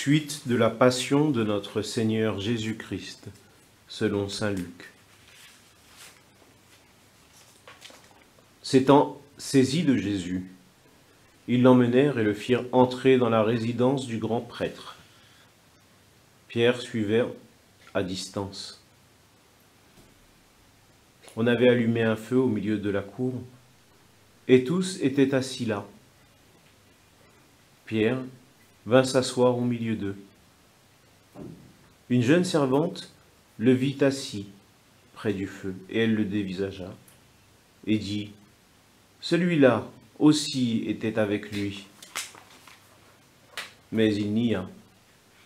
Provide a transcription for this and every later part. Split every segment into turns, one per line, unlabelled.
Suite de la Passion de notre Seigneur Jésus-Christ, selon saint Luc. S'étant saisis de Jésus, ils l'emmenèrent et le firent entrer dans la résidence du grand prêtre. Pierre suivait à distance. On avait allumé un feu au milieu de la cour, et tous étaient assis là. Pierre vint s'asseoir au milieu d'eux. Une jeune servante le vit assis près du feu, et elle le dévisagea, et dit, « Celui-là aussi était avec lui. » Mais il nia.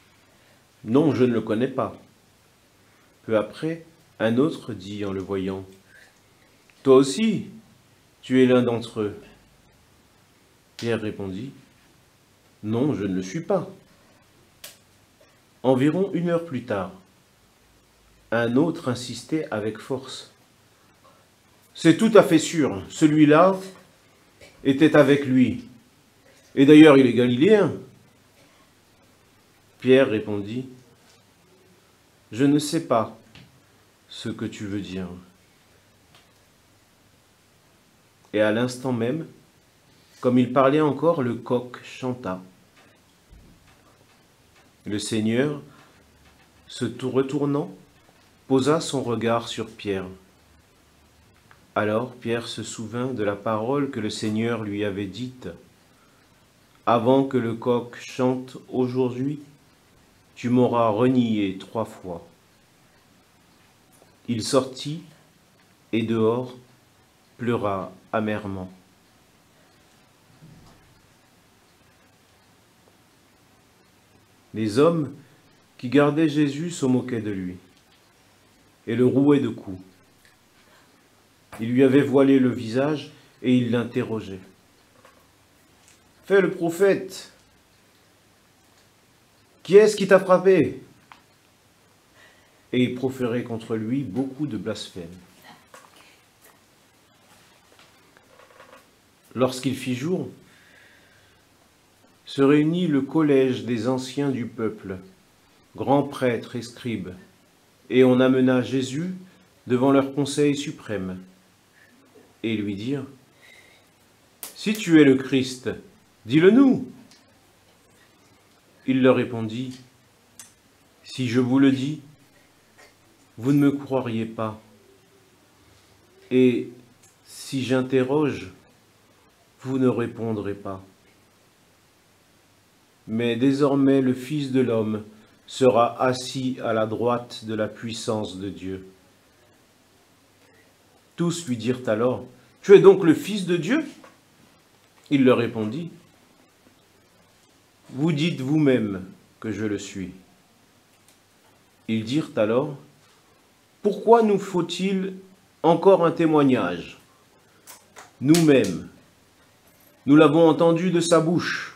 « Non, je ne le connais pas. » Peu après, un autre dit en le voyant, « Toi aussi, tu es l'un d'entre eux. » Pierre répondit, « Non, je ne le suis pas. » Environ 1 heure plus tard, un autre insistait avec force. « C'est tout à fait sûr, celui-là était avec lui. Et d'ailleurs, il est galiléen. » Pierre répondit, « Je ne sais pas ce que tu veux dire. » Et à l'instant même, comme il parlait encore, le coq chanta. Le Seigneur, se retournant, posa son regard sur Pierre. Alors Pierre se souvint de la parole que le Seigneur lui avait dite. « Avant que le coq chante aujourd'hui, tu m'auras renié 3 fois. » Il sortit et dehors pleura amèrement. Les hommes qui gardaient Jésus se moquaient de lui et le rouaient de coups. Ils lui avaient voilé le visage et ils l'interrogeaient. « Fais le prophète! Qui est-ce qui t'a frappé ?» Et ils proféraient contre lui beaucoup de blasphèmes. Lorsqu'il fit jour, se réunit le collège des anciens du peuple, grands prêtres et scribes, et on amena Jésus devant leur conseil suprême, et lui dirent, « Si tu es le Christ, dis-le-nous. » Il leur répondit, « Si je vous le dis, vous ne me croiriez pas, et si j'interroge, vous ne répondrez pas. Mais désormais le Fils de l'homme sera assis à la droite de la puissance de Dieu. » Tous lui dirent alors, « Tu es donc le Fils de Dieu ?» Il leur répondit, « Vous dites vous-même que je le suis. » Ils dirent alors, « Pourquoi nous faut-il encore un témoignage? Nous-mêmes, nous l'avons entendu de sa bouche. »